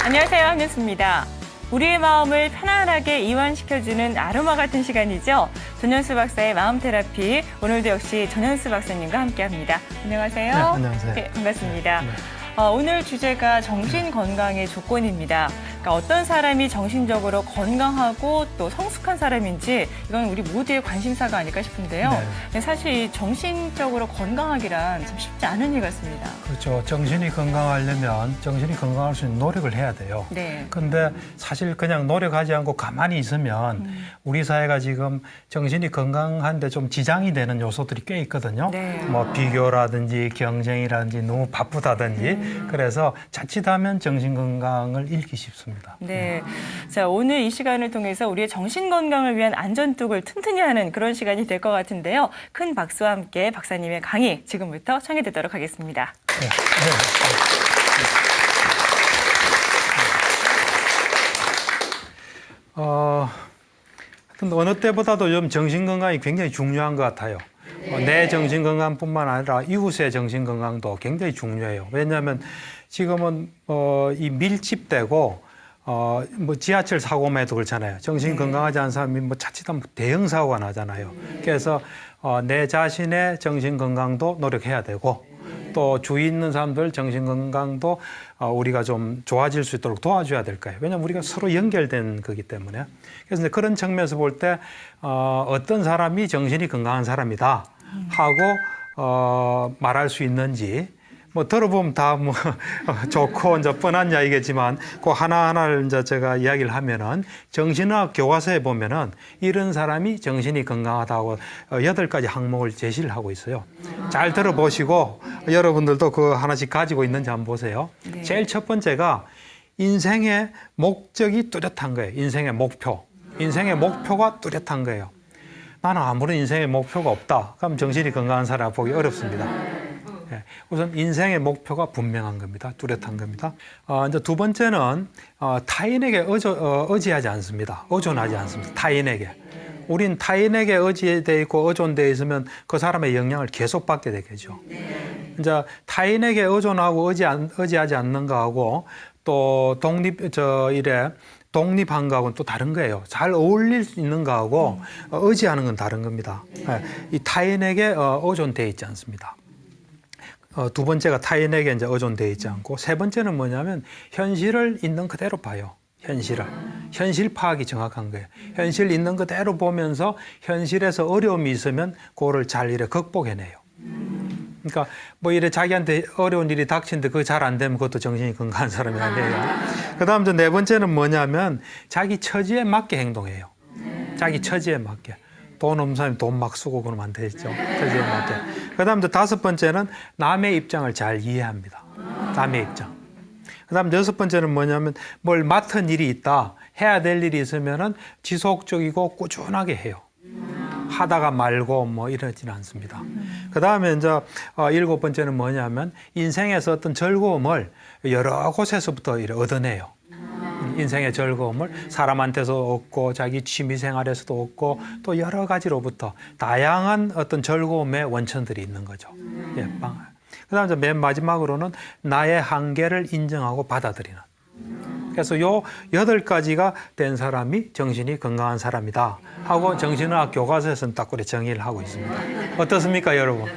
안녕하세요, 한윤수입니다. 우리의 마음을 편안하게 이완시켜주는 아로마 같은 시간이죠. 전현수 박사의 마음 테라피. 오늘도 역시 전현수 박사님과 함께합니다. 안녕하세요. 네, 안녕하세요. 네, 반갑습니다. 네. 오늘 주제가 정신 건강의 조건입니다. 그러니까 어떤 사람이 정신적으로 건강하고 또 성숙한 사람인지 이건 우리 모두의 관심사가 아닐까 싶은데요. 네. 근데 사실 이 정신적으로 건강하기란 참 쉽지 않은 일 같습니다. 그렇죠. 정신이 건강하려면 정신이 건강할 수 있는 노력을 해야 돼요. 네. 근데 사실 그냥 노력하지 않고 가만히 있으면 우리 사회가 지금 정신이 건강한데 좀 지장이 되는 요소들이 꽤 있거든요. 네. 뭐 비교라든지 경쟁이라든지 너무 바쁘다든지 그래서 자칫하면 정신 건강을 잃기 쉽습니다. 네. 자, 오늘 이 시간을 통해서 우리의 정신 건강을 위한 안전뚝을 튼튼히 하는 그런 시간이 될 것 같은데요. 큰 박수와 함께 박사님의 강의 지금부터 청해 듣도록 하겠습니다. 네. 하여튼 어느 때보다도 좀 정신 건강이 굉장히 중요한 것 같아요. 내 정신 건강뿐만 아니라 이웃의 정신 건강도 굉장히 중요해요. 왜냐하면 지금은 이 밀집되고 뭐 지하철 사고만 해도 그렇잖아요. 정신 건강하지 않은 사람이 뭐 자칫하면 대형 사고가 나잖아요. 그래서 내 자신의 정신 건강도 노력해야 되고 또 주위 있는 사람들 정신 건강도 우리가 좀 좋아질 수 있도록 도와줘야 될 거예요. 왜냐하면 우리가 서로 연결된 거기 때문에. 그래서 이제 그런 측면에서 볼 때 어떤 사람이 정신이 건강한 사람이다 하고 말할 수 있는지 뭐 들어보면 다 뭐 좋고 이제 뻔한 이야기겠지만 그 하나하나를 이제 제가 이야기를 하면은 정신의학 교과서에 보면은 이런 사람이 정신이 건강하다고 8가지 항목을 제시를 하고 있어요. 잘 들어보시고 여러분들도 그 하나씩 가지고 있는지 한번 보세요. 네. 제일 첫 번째가 인생의 목적이 뚜렷한 거예요. 인생의 목표. 인생의 목표가 뚜렷한 거예요. 나는 아무런 인생의 목표가 없다. 그럼 정신이 건강한 사람 보기 어렵습니다. 우선 인생의 목표가 분명한 겁니다. 뚜렷한 겁니다. 이제 두 번째는 타인에게 의지하지 않습니다. 의존하지 않습니다. 타인에게. 우린 타인에게 의지돼 있고 의존돼 있으면 그 사람의 영향을 계속 받게 되겠죠. 이제 타인에게 의존하고 의지하지 않는 거하고 또 독립한 거하고는 또 다른 거예요. 잘 어울릴 수 있는 거하고 의지하는 건 다른 겁니다. 이 타인에게 의존돼 있지 않습니다. 두 번째가 타인에게 이제 의존되어 있지 않고 세 번째는 뭐냐면 현실을 있는 그대로 봐요. 현실 파악이 정확한 거예요. 현실 있는 그대로 보면서 현실에서 어려움이 있으면 그거를 잘 이래 극복해내요. 그러니까 뭐 이래 자기한테 어려운 일이 닥치는데 그거 잘 안 되면 그것도 정신이 건강한 사람이 아니에요. 그다음 네 번째는 뭐냐면 자기 처지에 맞게 행동해요. 자기 처지에 맞게. 돈 없는 사람이 돈 막 쓰고 그러면 안 되죠. 처지에 맞게. 그다음 다섯 번째는 남의 입장을 잘 이해합니다. 남의 입장. 그다음 여섯 번째는 뭐냐면 뭘 맡은 일이 있다. 해야 될 일이 있으면은 지속적이고 꾸준하게 해요. 하다가 말고 뭐 이러지는 않습니다. 그다음에 이제 일곱 번째는 뭐냐면 인생에서 어떤 즐거움을 여러 곳에서부터 얻어내요. 인생의 즐거움을 사람한테서 얻고 자기 취미 생활에서도 얻고 또 여러 가지로부터 다양한 어떤 즐거움의 원천들이 있는 거죠. 예, 그다음에 맨 마지막으로는 나의 한계를 인정하고 받아들이는. 그래서 요 8가지가 된 사람이 정신이 건강한 사람이다 하고 정신의학 교과서에서는 딱 그렇게 정의를 하고 있습니다. 어떻습니까, 여러분?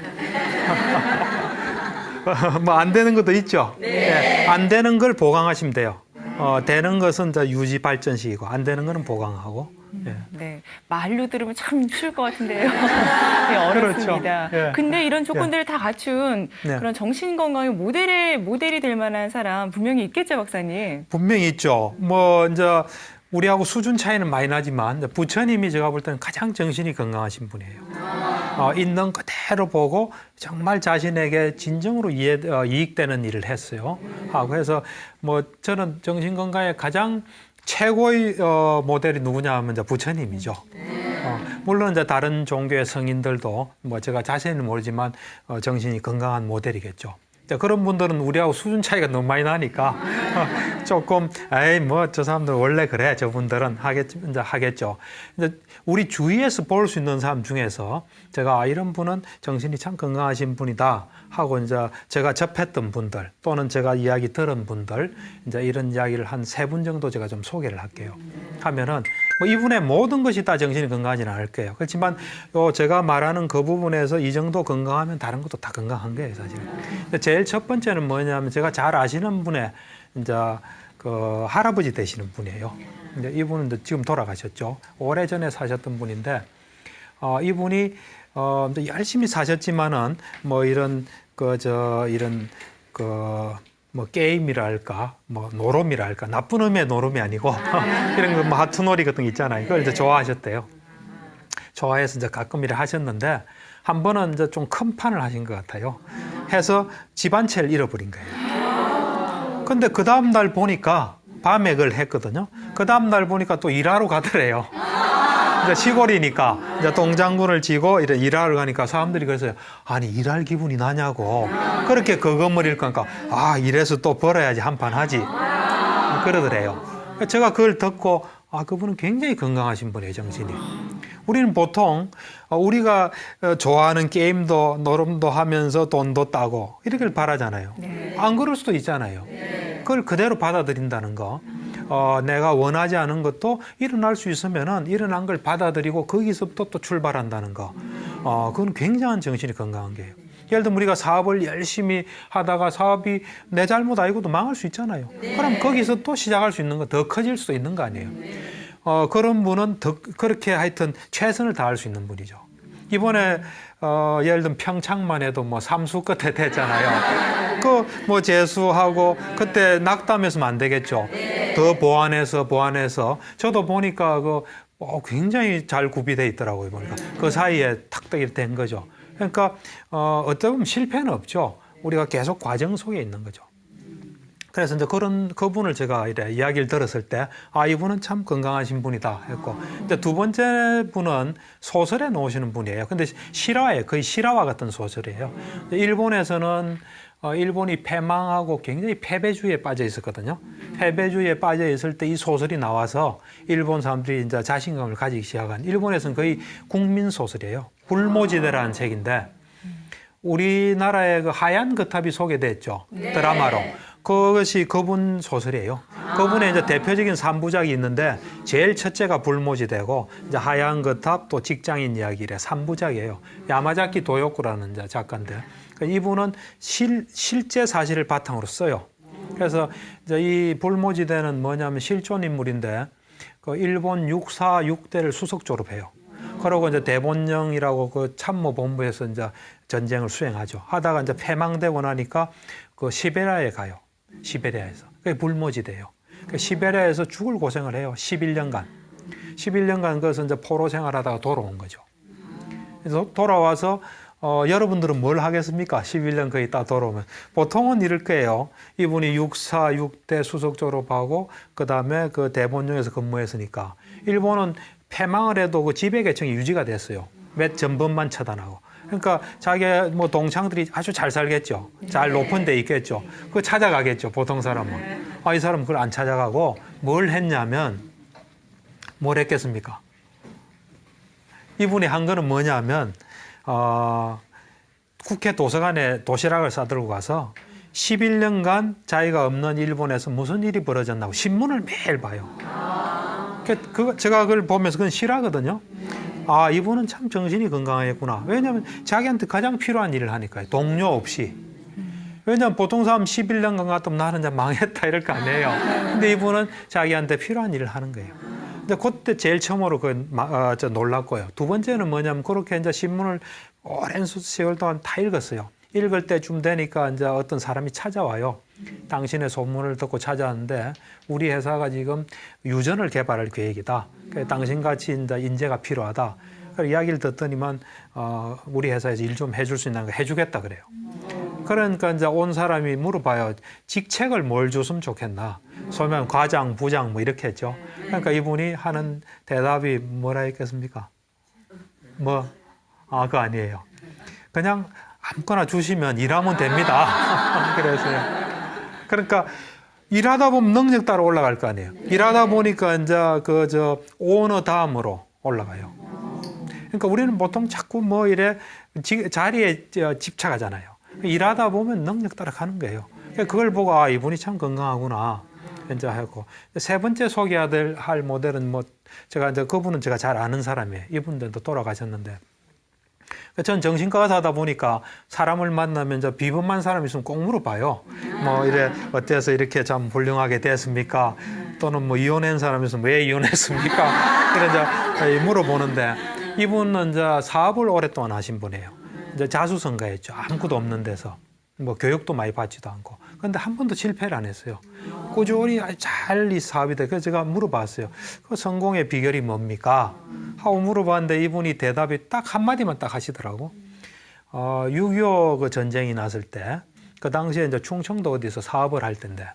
뭐 안 되는 것도 있죠. 네. 예, 안 되는 걸 보강하시면 돼요. 되는 것은 이제 유지 발전식이고 안 되는 거는 보강하고. 예. 네, 말로 들으면 참 쉬울 것 같은데요. 네, 어렵습니다. 그렇죠. 예. 근데 이런 조건들을 다 갖춘 네. 그런 정신 건강의 모델이 될 만한 사람 분명히 있겠죠, 박사님? 분명히 있죠. 뭐 이제 우리하고 수준 차이는 많이 나지만 부처님이 제가 볼 때는 가장 정신이 건강하신 분이에요. 있는 그대로 보고 정말 자신에게 진정으로 이익되는 일을 했어요. 그래서 뭐 저는 정신 건강의 가장 최고의 모델이 누구냐 하면 이제 부처님이죠. 물론 이제 다른 종교의 성인들도 뭐 제가 자세히는 모르지만 정신이 건강한 모델이겠죠. 자, 그런 분들은 우리하고 수준 차이가 너무 많이 나니까 조금 에이 뭐 저 사람들 원래 그래 저분들은 하겠죠. 이제 우리 주위에서 볼 수 있는 사람 중에서 제가 이런 분은 정신이 참 건강하신 분이다 하고 이제 제가 접했던 분들 또는 제가 이야기 들은 분들 이제 이런 이야기를 한 3분 정도 제가 좀 소개를 할게요. 하면은 뭐 이분의 모든 것이 다 정신이 건강하지는 않을 거예요. 그렇지만 제가 말하는 그 부분에서 이 정도 건강하면 다른 것도 다 건강한 거예요, 사실. 제일 첫 번째는 뭐냐면 제가 잘 아시는 분의 이제 그 할아버지 되시는 분이에요. 이제 이분은 지금 돌아가셨죠. 오래전에 사셨던 분인데 이분이 열심히 사셨지만은 뭐 이런 뭐 게임이랄까, 뭐 노름이랄까, 나쁜 의미의 노름이 아니고 이런 거 뭐 하투놀이 같은 거 있잖아요. 그걸 이제 좋아하셨대요. 좋아해서 이제 가끔 일을 하셨는데 한 번은 이제 좀 큰 판을 하신 것 같아요. 해서 집 한 채를 잃어버린 거예요. 근데 그 다음 날 보니까 밤에 그걸 했거든요. 그 다음 날 보니까 또 일하러 가더래요. 이제 시골이니까 이제 동장군을 지고 이제 일하러 가니까 사람들이 그래서요. 아니 일할 기분이 나냐고 그렇게 그거머리를 까니까 이래서 또 벌어야지 한판 하지 그러더래요. 제가 그걸 듣고 그분은 굉장히 건강하신 분이에요, 정신이. 우리는 보통 우리가 좋아하는 게임도 노름도 하면서 돈도 따고 이렇게 바라잖아요. 네. 안 그럴 수도 있잖아요. 그걸 그대로 받아들인다는 거. 내가 원하지 않은 것도 일어날 수 있으면은 일어난 걸 받아들이고 거기서부터 또 출발한다는 거. 그건 굉장한 정신이 건강한 게예요. 예를 들면 우리가 사업을 열심히 하다가 사업이 내 잘못 아니고도 망할 수 있잖아요. 그럼 거기서 또 시작할 수 있는 거 더 커질 수도 있는 거 아니에요. 그런 분은 더 그렇게 하여튼 최선을 다할 수 있는 분이죠. 이번에 예를 들면 평창만 해도 뭐 삼수 끝에 됐잖아요. 그 뭐 재수하고 그때 낙담했으면 안 되겠죠. 더 보완해서 저도 보니까 굉장히 잘 구비돼 있더라고요. 보니까 그 사이에 탁 된 거죠. 그러니까 어떻게 보면 실패는 없죠. 우리가 계속 과정 속에 있는 거죠. 그래서 이제 그분을 제가 이야기를 들었을 때, 이분은 참 건강하신 분이다 했고, 이제 두 번째 분은 소설에 나오시는 분이에요. 근데 실화예요. 거의 실화와 같은 소설이에요. 일본에서는 일본이 패망하고 굉장히 패배주의에 빠져 있었거든요. 패배주의에 빠져 있을 때 이 소설이 나와서 일본 사람들이 이제 자신감을 가지기 시작한, 일본에서는 거의 국민 소설이에요. 불모지대라는 책인데, 우리나라의 그 하얀 거탑이 소개됐죠. 드라마로. 그것이 그분 소설이에요. 그분의 이제 대표적인 3부작이 있는데 제일 첫째가 불모지대고 이제 하얀 거탑 또 직장인 이야기래 3부작이에요. 야마자키 도요코라는 이제 작가인데 이분은 실제 사실을 바탕으로 써요. 그래서 이제 이 불모지대는 뭐냐면 실존 인물인데 그 일본 육사 6대를 수석 졸업해요. 그러고 이제 대본령이라고 그 참모 본부에서 이제 전쟁을 수행하죠. 하다가 이제 패망되고 나니까 그 시베리아에 가요. 시베리아에서. 그게 불모지대예요. 그 시베리아에서 죽을 고생을 해요. 11년간. 11년간 그것은 이제 포로 생활하다가 돌아온 거죠. 그래서 돌아와서 여러분들은 뭘 하겠습니까? 11년 거의 다 돌아오면. 보통은 이럴 거예요. 이분이 육사 6대 수석 졸업하고 그다음에 그 대본령에서 근무했으니까 일본은 패망을 해도 그 지배계층이 유지가 됐어요. 몇 전번만 처단하고. 그러니까 자기 뭐 동창들이 아주 잘 살겠죠. 잘 높은 데 있겠죠. 그거 찾아가겠죠. 보통 사람은. 이 사람은 그걸 안 찾아가고 뭘 했냐면 뭘 했겠습니까? 이분이 한 거는 뭐냐면 국회 도서관에 도시락을 싸들고 가서 11년간 자기가 없는 일본에서 무슨 일이 벌어졌나고 신문을 매일 봐요. 제가 그걸 보면서 그건 실화거든요. 이분은 참 정신이 건강했구나. 왜냐하면 자기한테 가장 필요한 일을 하니까요. 동료 없이. 왜냐하면 보통 사람 11년간 같으면 나는 이제 망했다 이럴 거 아니에요. 근데 이분은 자기한테 필요한 일을 하는 거예요. 근데 그때 제일 처음으로 놀랐고요. 두 번째는 뭐냐면 그렇게 이제 신문을 오랜 세월 동안 다 읽었어요. 읽을 때쯤 되니까 이제 어떤 사람이 찾아와요. 당신의 소문을 듣고 찾아왔는데 우리 회사가 지금 유전을 개발할 계획이다. 당신같이 이제 인재가 필요하다. 이야기를 듣더니만 우리 회사에서 일 좀 해줄 수 있는 거 해주겠다 그래요. 그러니까 이제 온 사람이 물어봐요. 직책을 뭘 줬으면 좋겠나. 소면 과장, 부장 뭐 이렇게 했죠. 그러니까 이분이 하는 대답이 뭐라 했겠습니까? 그거 아니에요. 그냥 아무거나 주시면 일하면 됩니다. 그래서요. 그러니까 일하다 보면 능력 따라 올라갈 거 아니에요. 일하다 보니까 이제 오너 다음으로 올라가요. 그러니까 우리는 보통 자꾸 뭐 이래 자리에 집착하잖아요. 일하다 보면 능력 따라 가는 거예요. 그걸 보고 아, 이분이 참 건강하구나. 이제 하고 세 번째 소개해야 할 모델은 뭐 제가 이제 그분은 제가 잘 아는 사람이에요. 이분들도 돌아가셨는데 전 정신과 의사다 보니까 사람을 만나면 이제 비범한 사람 있으면 꼭 물어봐요. 뭐 이래 어때서 이렇게 참 훌륭하게 됐습니까? 또는 뭐 이혼한 사람 있으면 왜 이혼했습니까? 이래 이제 물어보는데 이분은 이제 사업을 오랫동안 하신 분이에요. 이제 자수성가했죠. 아무것도 없는 데서 뭐 교육도 많이 받지도 않고. 그런데 한 번도 실패를 안 했어요. 꾸준히 잘 이 사업이 돼. 그래서 제가 물어봤어요. 그 성공의 비결이 뭡니까? 하고 물어봤는데 이분이 대답이 딱 한마디만 딱 하시더라고. 6.25 그 전쟁이 났을 때, 그 당시에 이제 충청도 어디서 사업을 할 텐데,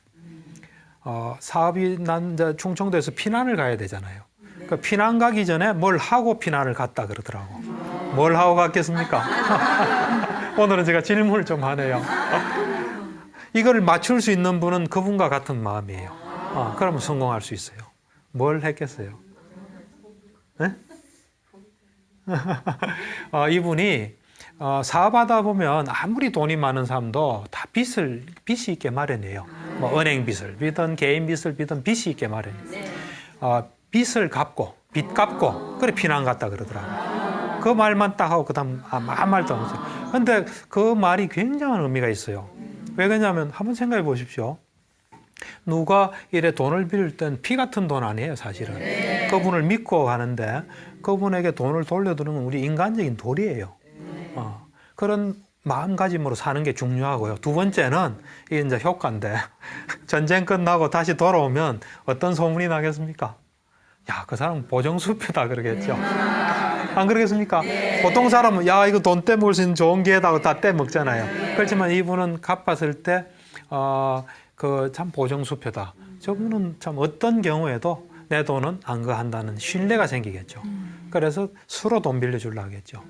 사업이 난 이제 충청도에서 피난을 가야 되잖아요. 그 피난 가기 전에 뭘 하고 피난을 갔다 그러더라고. 뭘 하고 갔겠습니까? 오늘은 제가 질문을 좀 하네요. 이걸 맞출 수 있는 분은 그분과 같은 마음이에요. 그러면 성공할 수 있어요. 뭘 했겠어요? 네? 이분이 사업하다 보면 아무리 돈이 많은 사람도 다 빚이 있게 마련해요. 뭐 은행 빚을 비든 개인 빚을 비든 빚이 있게 마련해요. 빚을 갚고 빚 갚고 그래 피난 갔다 그러더라고요. 그 말만 딱 하고 그다음 아무 말도 안 했어요. 그런데 그 말이 굉장한 의미가 있어요. 왜 그러냐면 한번 생각해 보십시오. 누가 이래 돈을 빌릴 땐 피 같은 돈 아니에요, 사실은. 그분을 믿고 가는데 그분에게 돈을 돌려주는 건 우리 인간적인 도리예요. 그런 마음가짐으로 사는 게 중요하고요. 두 번째는 이게 이제 효과인데 전쟁 끝나고 다시 돌아오면 어떤 소문이 나겠습니까? 야, 그 사람 보정수표다 그러겠죠. 안 그러겠습니까? 보통 사람은 야, 이거 돈 떼먹을 수 있는 좋은 기회다 다 떼먹잖아요. 그렇지만 이분은 갚았을 때 그 참 보정수표다. 저분은 참 어떤 경우에도 내 돈은 안 거한다는 신뢰가 생기겠죠. 그래서 수로 돈 빌려주려고 하겠죠.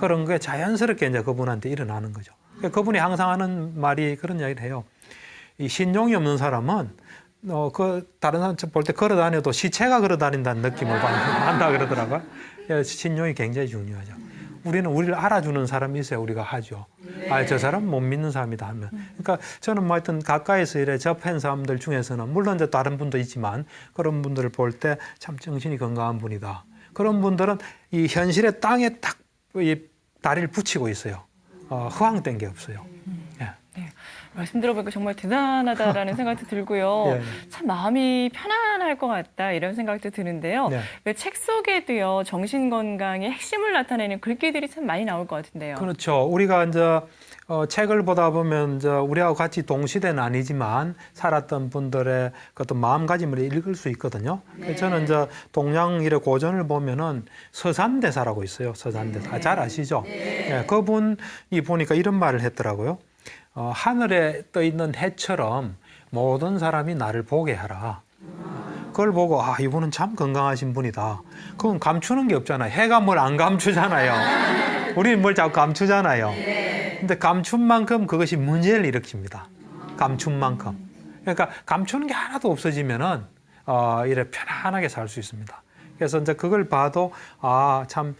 그런 게 자연스럽게 이제 그분한테 일어나는 거죠. 그분이 항상 하는 말이 그런 이야기를 해요. 이 신용이 없는 사람은 다른 사람 볼 때 걸어 다녀도 시체가 걸어 다닌다는 느낌을 한다 그러더라고요. 신용이 굉장히 중요하죠. 우리는 우리를 알아주는 사람이 있어야 우리가 하죠. 저 사람 못 믿는 사람이다 하면. 그러니까 저는 뭐 하여튼 가까이서 이래 접한 사람들 중에서는 물론 이제 다른 분도 있지만 그런 분들을 볼 때 참 정신이 건강한 분이다. 그런 분들은 이 현실의 땅에 딱 이 다리를 붙이고 있어요. 허황된 게 없어요. 예. 네. 말씀 들어보니까 정말 대단하다라는 생각도 들고요. 예. 참 마음이 편안할 것 같다 이런 생각도 드는데요. 네. 왜 책 속에도요 정신 건강의 핵심을 나타내는 글귀들이 참 많이 나올 것 같은데요. 그렇죠. 우리가 이제 책을 보다 보면 이제 우리하고 같이 동시대는 아니지만 살았던 분들의 그 어떤 마음가짐을 읽을 수 있거든요. 그래서 저는 이제 동양 일의 고전을 보면은 서산대사라고 있어요. 서산대사. 잘 아시죠? 네. 그분이 보니까 이런 말을 했더라고요. 하늘에 떠 있는 해처럼 모든 사람이 나를 보게 하라. 그걸 보고 이분은 참 건강하신 분이다. 그건 감추는 게 없잖아요. 해가 뭘 안 감추잖아요. 우리는 뭘 자꾸 감추잖아요. 근데 감춘 만큼 그것이 문제를 일으킵니다. 감춘 만큼. 그러니까 감추는 게 하나도 없어지면은 이래 편안하게 살 수 있습니다. 그래서 이제 그걸 봐도 참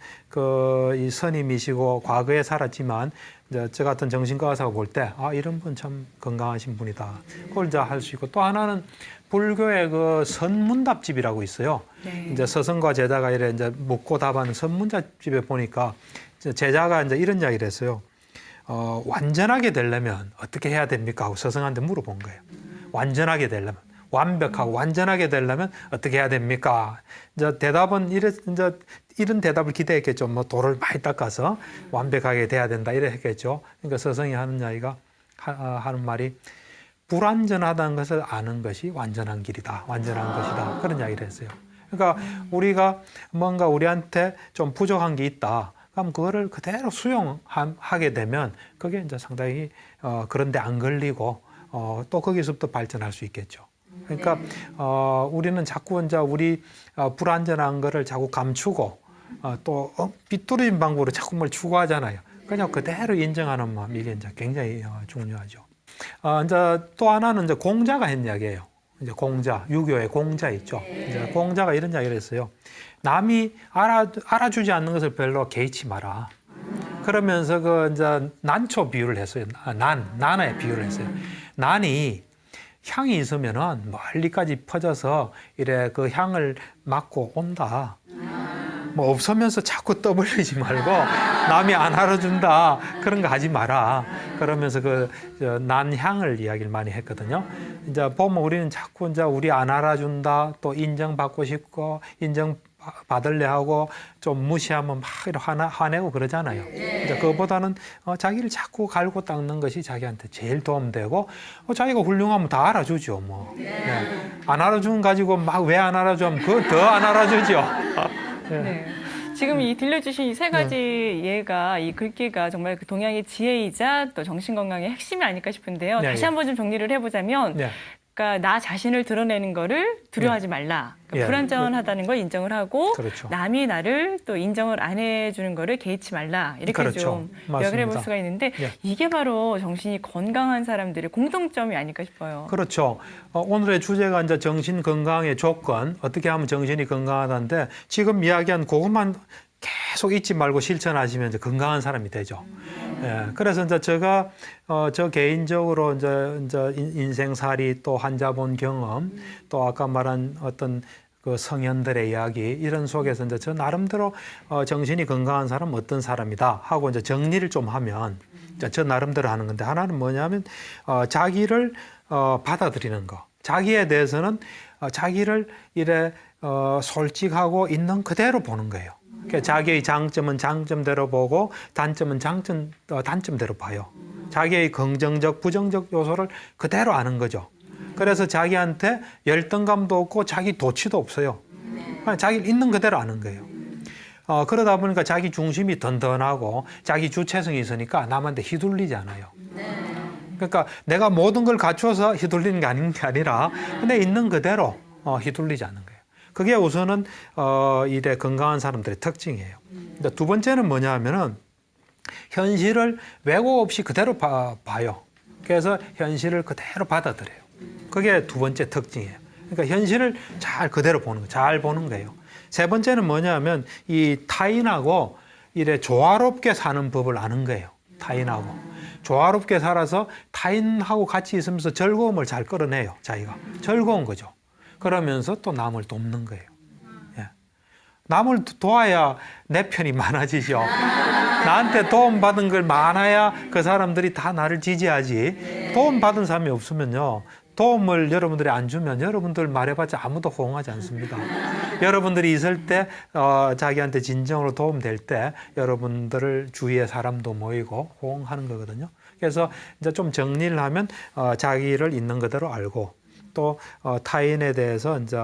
이 스님이시고 과거에 살았지만 이제 저 같은 정신과 의사가 볼 때 이런 분 참 건강하신 분이다. 그걸 이제 할 수 있고 또 하나는 불교의 그 선문답집이라고 있어요. 네. 이제 스승과 제자가 이래 이제 묻고 답하는 선문답집에 보니까 제자가 이제 이런 이야기를 했어요. 완전하게 되려면 어떻게 해야 됩니까? 하고 스승한테 물어본 거예요. 완전하게 되려면. 완벽하고 완전하게 되려면 어떻게 해야 됩니까? 이제 대답은 이제 이런 대답을 기대했겠죠. 뭐 돌을 많이 닦아서 완벽하게 돼야 된다 이래 했겠죠. 그러니까 스승이 하는 이야기가 하는 말이 불완전하다는 것을 아는 것이 완전한 길이다. 완전한 것이다. 그런 이야기를 했어요. 그러니까 우리가 뭔가 우리한테 좀 부족한 게 있다. 그럼 그거를 그대로 수용하게 되면 그게 이제 상당히 그런데 안 걸리고 또 거기서부터 발전할 수 있겠죠. 그러니까 우리는 자꾸 이제 우리 불완전한 거를 자꾸 감추고 또 삐뚤어진 방법으로 자꾸 뭘 추구하잖아요. 그냥 그대로 인정하는 마음, 이게 이제 굉장히 중요하죠. 이제 또 하나는 이제 공자가 한 이야기예요. 이제 공자, 유교의 공자 있죠. 이제 공자가 이런 이야기를 했어요. 남이 알아주지 않는 것을 별로 개의치 마라. 그러면서 이제 난초 비유를 했어요. 난의 비유를 했어요. 난이 향이 있으면은 멀리까지 퍼져서 이래 그 향을 맡고 온다. 뭐 없으면서 자꾸 떠벌리지 말고 남이 안 알아준다 그런 거 하지 마라. 그러면서 난향을 이야기를 많이 했거든요. 이제 보면 우리는 자꾸 이제 우리 안 알아준다, 또 인정받고 싶고 인정받을래 하고 좀 무시하면 막 이렇게 화내고 그러잖아요. 이제 그거보다는 자기를 자꾸 갈고 닦는 것이 자기한테 제일 도움되고 자기가 훌륭하면 다 알아주죠. 뭐 네. 안 알아주는 가지고 막 왜 안 알아줘 하면 그거 더 안 알아주죠. 네. 지금 이 들려주신 이 세 가지 예가, 이 글귀가 정말 그 동양의 지혜이자 또 정신건강의 핵심이 아닐까 싶은데요. 네, 다시 예. 한번 좀 정리를 해보자면, 네. 그러니까 나 자신을 드러내는 거를 두려워하지 말라. 그러니까 예. 불완전하다는 걸 인정을 하고, 그렇죠. 남이 나를 또 인정을 안 해주는 거를 개의치 말라. 이렇게 그렇죠. 좀 맞습니다. 요약을 해볼 수가 있는데, 예. 이게 바로 정신이 건강한 사람들의 공통점이 아닐까 싶어요. 그렇죠. 오늘의 주제가 이제 정신 건강의 조건, 어떻게 하면 정신이 건강하다는데 지금 이야기한 그것만 계속 잊지 말고 실천하시면 이제 건강한 사람이 되죠. 예, 그래서 이제 제가 저 개인적으로 이제 인생살이 또 환자본 경험 또 아까 말한 어떤 그 성현들의 이야기 이런 속에서 이제 저 나름대로 정신이 건강한 사람은 어떤 사람이다 하고 이제 정리를 좀 하면 저 나름대로 하는 건데 하나는 뭐냐면 자기를 받아들이는 거. 자기에 대해서는 자기를 이래 솔직하고 있는 그대로 보는 거예요. 그러니까 자기의 장점은 장점대로 보고 단점은 단점대로 봐요. 자기의 긍정적, 부정적 요소를 그대로 아는 거죠. 그래서 자기한테 열등감도 없고 자기 도취도 없어요. 그냥 자기를 있는 그대로 아는 거예요. 그러다 보니까 자기 중심이 든든하고 자기 주체성이 있으니까 남한테 휘둘리지 않아요. 그러니까 내가 모든 걸 갖춰서 휘둘리는 게 아니라 근데 있는 그대로 휘둘리지 않는 거예요. 그게 우선은 이래 건강한 사람들의 특징이에요. 두 번째는 뭐냐 하면은 현실을 왜곡 없이 그대로 봐요. 그래서 현실을 그대로 받아들여요. 그게 두 번째 특징이에요. 그러니까 현실을 잘 그대로 보는 거예요. 잘 보는 거예요. 세 번째는 뭐냐 하면 이 타인하고 이래 조화롭게 사는 법을 아는 거예요. 타인하고. 조화롭게 살아서 타인하고 같이 있으면서 즐거움을 잘 끌어내요. 자기가. 즐거운 거죠. 그러면서 또 남을 돕는 거예요. 예. 남을 도와야 내 편이 많아지죠. 나한테 도움받은 걸 많아야 그 사람들이 다 나를 지지하지. 도움받은 사람이 없으면요. 도움을 여러분들이 안 주면 여러분들 말해봤자 아무도 호응하지 않습니다. 여러분들이 있을 때 자기한테 진정으로 도움될 때 여러분들을 주위에 사람도 모이고 호응하는 거거든요. 그래서 이제 좀 정리를 하면 자기를 있는 그대로 알고 또 타인에 대해서 이제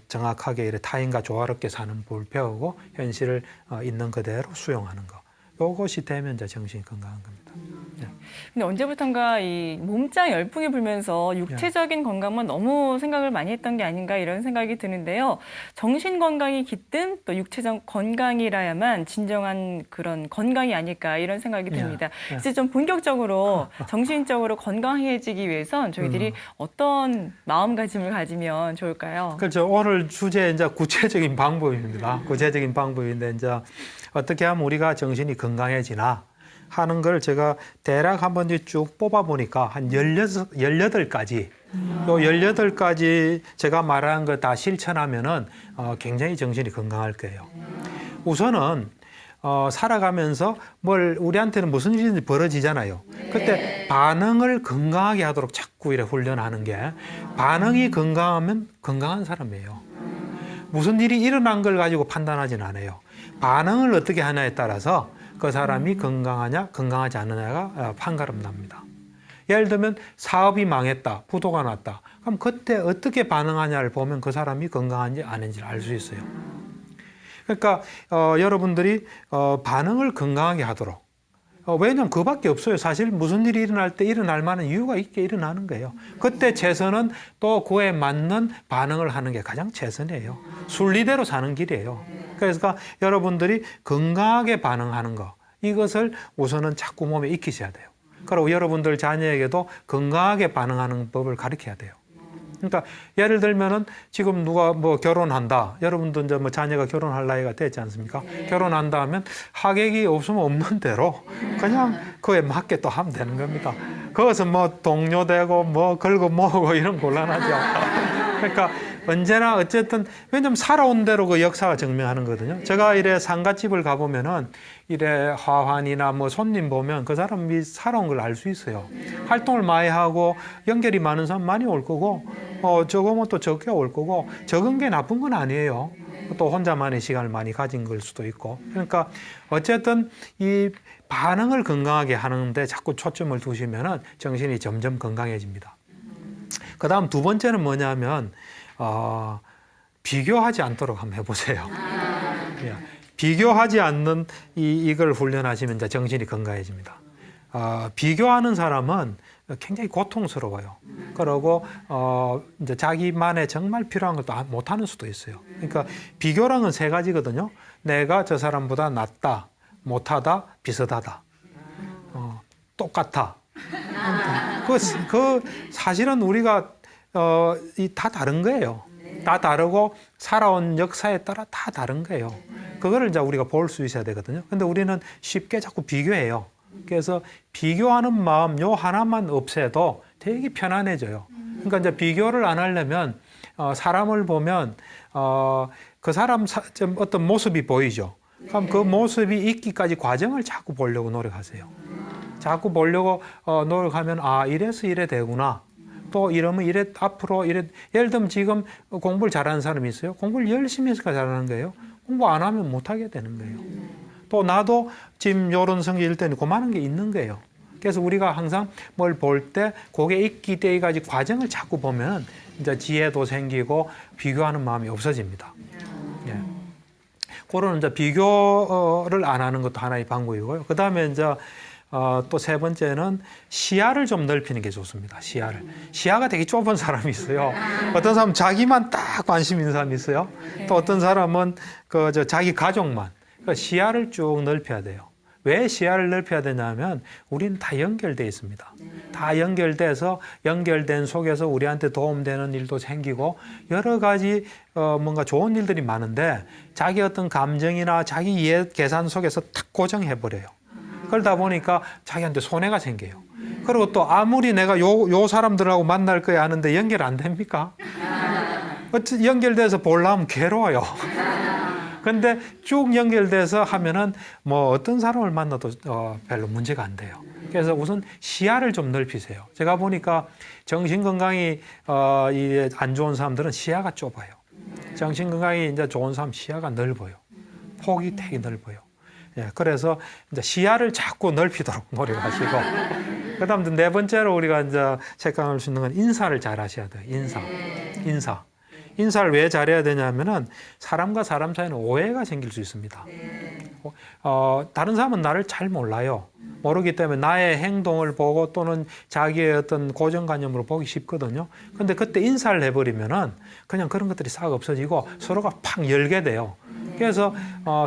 정확하게 이렇게 타인과 조화롭게 사는 법을 배우고 현실을 있는 그대로 수용하는 거. 요것이 되면 이제 정신이 건강한 겁니다. 네. 근데 언제부턴가 이 몸짱 열풍이 불면서 육체적인 건강만 너무 생각을 많이 했던 게 아닌가 이런 생각이 드는데요. 정신 건강이 깃든 또 육체적 건강이라야만 진정한 그런 건강이 아닐까 이런 생각이 듭니다. 이제 좀 본격적으로 정신적으로 건강해지기 위해선 저희들이 어떤 마음가짐을 가지면 좋을까요? 그렇죠. 오늘 주제 이제 구체적인 방법입니다. 구체적인 방법인데 이제 어떻게 하면 우리가 정신이 건강해지나 하는 걸 제가 대략 한번 쭉 뽑아보니까 한 18가지, 요 18가지 제가 말한 거 다 실천하면은 굉장히 정신이 건강할 거예요. 우선은 살아가면서 우리한테는 무슨 일인지 벌어지잖아요. 그때 반응을 건강하게 하도록 자꾸 이렇게 훈련하는 게 반응이 건강하면 건강한 사람이에요. 무슨 일이 일어난 걸 가지고 판단하진 않아요. 반응을 어떻게 하냐에 따라서 그 사람이 건강하냐 건강하지 않느냐가 판가름 납니다. 예를 들면 사업이 망했다, 부도가 났다. 그럼 그때 어떻게 반응하냐를 보면 그 사람이 건강한지 아닌지를 알 수 있어요. 그러니까 여러분들이 반응을 건강하게 하도록 왜냐하면 그밖에 없어요. 사실 무슨 일이 일어날 때 일어날 만한 이유가 있게 일어나는 거예요. 그때 최선은 또 그에 맞는 반응을 하는 게 가장 최선이에요. 순리대로 사는 길이에요. 그래서 여러분들이 건강하게 반응하는 거 이것을 우선은 자꾸 몸에 익히셔야 돼요. 그리고 여러분들 자녀에게도 건강하게 반응하는 법을 가르쳐야 돼요. 그러니까 예를 들면은 지금 누가 뭐 결혼한다. 여러분도 이제 뭐 자녀가 결혼할 나이가 됐지 않습니까? 결혼한다 하면 하객이 없으면 없는 대로 그냥 그에 맞게 또 하면 되는 겁니다. 거기서 뭐 동료되고 뭐 걸고 모으고 이런 곤란하죠. 그러니까 언제나 어쨌든 왜냐면 살아온 대로 그 역사가 증명하는 거거든요. 제가 이래 상가집을 가보면은 이래 화환이나 뭐 손님 보면 그 사람이 살아온 걸 알 수 있어요. 활동을 많이 하고 연결이 많은 사람 많이 올 거고 적으면 또 적게 올 거고 적은 게 나쁜 건 아니에요. 또 혼자만의 시간을 많이 가진 걸 수도 있고. 그러니까 어쨌든 이 반응을 건강하게 하는데 자꾸 초점을 두시면은 정신이 점점 건강해집니다. 그 다음 두 번째는 뭐냐면 비교하지 않도록 한번 해보세요. 예, 비교하지 않는 이걸 훈련하시면 이제 정신이 건강해집니다. 비교하는 사람은 굉장히 고통스러워요. 그러고 이제 자기만의 정말 필요한 것도 못하는 수도 있어요. 그러니까 비교랑은 세 가지거든요. 내가 저 사람보다 낫다, 못하다, 비슷하다, 똑같아. 그 사실은 우리가 다 다른 거예요. 다 다르고 살아온 역사에 따라 다 다른 거예요. 그거를 이제 우리가 볼 수 있어야 되거든요. 근데 우리는 쉽게 자꾸 비교해요. 그래서 비교하는 마음 요 하나만 없애도 되게 편안해져요. 그러니까 이제 비교를 안 하려면 사람을 보면 그 사람 좀 어떤 모습이 보이죠. 그럼 그 모습이 있기까지 과정을 자꾸 보려고 노력하세요. 자꾸 보려고 노력하면 이래서 이래 되구나. 또 이러면 이래 앞으로 이래 예를 들면 지금 공부를 잘하는 사람이 있어요. 공부를 열심히 해서 잘하는 거예요. 공부 안 하면 못하게 되는 거예요. 또 나도 지금 이런 성질일 때는 그만한 게 있는 거예요. 그래서 우리가 항상 뭘 볼 때 그게 있기 때까지 과정을 자꾸 보면 이제 지혜도 생기고 비교하는 마음이 없어집니다. 예. 그런 이제 비교를 안 하는 것도 하나의 방법이고요. 그 다음에 이제 또 세 번째는 시야를 좀 넓히는 게 좋습니다. 시야가 되게 좁은 사람이 있어요. 어떤 사람은 자기만 딱 관심 있는 사람이 있어요. 또 어떤 사람은 자기 가족만. 그러니까 시야를 쭉 넓혀야 돼요. 왜 시야를 넓혀야 되냐면 우리는 다 연결되어 있습니다. 다 연결돼서 연결된 속에서 우리한테 도움되는 일도 생기고 여러 가지 뭔가 좋은 일들이 많은데 자기 어떤 감정이나 자기 이해 계산 속에서 탁 고정해버려요. 그러다 보니까 자기한테 손해가 생겨요. 그리고 또 아무리 내가 요 사람들하고 만날 거야 하는데 연결 안 됩니까? 연결돼서 보려면 괴로워요. 근데 쭉 연결돼서 하면은 뭐 어떤 사람을 만나도 별로 문제가 안 돼요. 그래서 우선 시야를 좀 넓히세요. 제가 보니까 정신 건강이 안 좋은 사람들은 시야가 좁아요. 정신 건강이 이제 좋은 사람 시야가 넓어요. 폭이 되게 넓어요. 예, 그래서 이제 시야를 자꾸 넓히도록 노력하시고, 그다음 네 번째로 우리가 이제 체크할 수 있는 건 인사를 잘 하셔야 돼요. 인사를 왜 잘해야 되냐면은 사람과 사람 사이에는 오해가 생길 수 있습니다. 다른 사람은 나를 잘 몰라요. 모르기 때문에 나의 행동을 보고 또는 자기의 어떤 고정관념으로 보기 쉽거든요. 근데 그때 인사를 해버리면은 그냥 그런 것들이 싹 없어지고 서로가 팍 열게 돼요. 그래서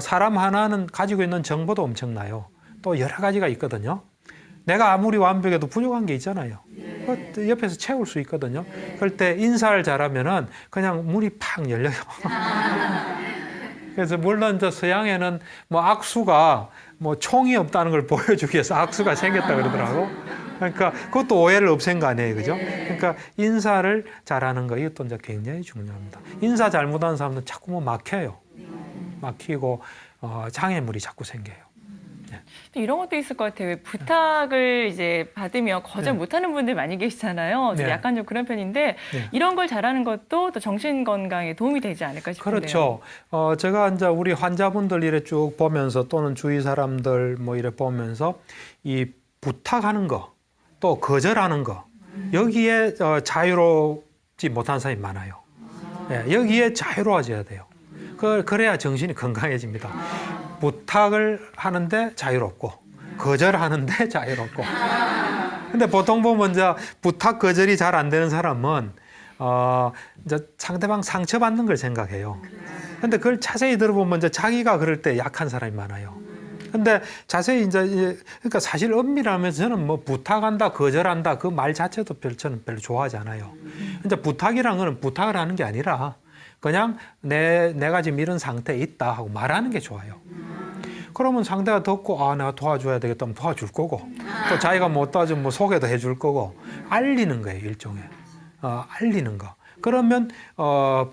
사람 하나는 가지고 있는 정보도 엄청나요. 또 여러 가지가 있거든요. 내가 아무리 완벽해도 부족한 게 있잖아요. 옆에서 채울 수 있거든요. 그럴 때 인사를 잘하면은 그냥 문이 팍 열려요. 그래서 물론 저 서양에는 뭐 악수가 뭐 총이 없다는 걸 보여주기 위해서 악수가 생겼다 그러더라고. 그러니까 그것도 오해를 없앤 거 아니에요, 그죠? 그러니까 인사를 잘하는 거 이것도 이제 굉장히 중요합니다. 인사 잘못하는 사람들은 자꾸 뭐 막히고 장애물이 자꾸 생겨요. 이런 것도 있을 것 같아요. 부탁을 이제 받으면 거절 못하는 분들 많이 계시잖아요. 네. 약간 좀 그런 편인데 네. 이런 걸 잘하는 것도 또 정신 건강에 도움이 되지 않을까 싶은데요. 그렇죠. 제가 이제 우리 환자분들 이래 쭉 보면서 또는 주위 사람들 뭐 이래 보면서 이 부탁하는 거, 또 거절하는 거 여기에 자유롭지 못한 사람이 많아요. 예, 여기에 자유로워져야 돼요. 그래야 정신이 건강해집니다. 부탁을 하는데 자유롭고 거절하는데 자유롭고. 근데 보통 보면 이제 부탁 거절이 잘 안 되는 사람은 이제 상대방 상처받는 걸 생각해요. 근데 그걸 자세히 들어보면 이제 자기가 그럴 때 약한 사람이 많아요. 근데 자세히 이제 그러니까 사실 은밀하면서 저는 뭐 부탁한다, 거절한다 그 말 자체도 저는 별로 좋아하지 않아요. 이제 부탁이란 거는 부탁을 하는 게 아니라 그냥 내가 지금 이런 상태에 있다 하고 말하는 게 좋아요. 그러면 상대가 듣고 아 내가 도와줘야 되겠다 하면 도와줄 거고 또 자기가 못 도와주면 뭐 소개도 해줄 거고 알리는 거예요 일종의 알리는 거. 그러면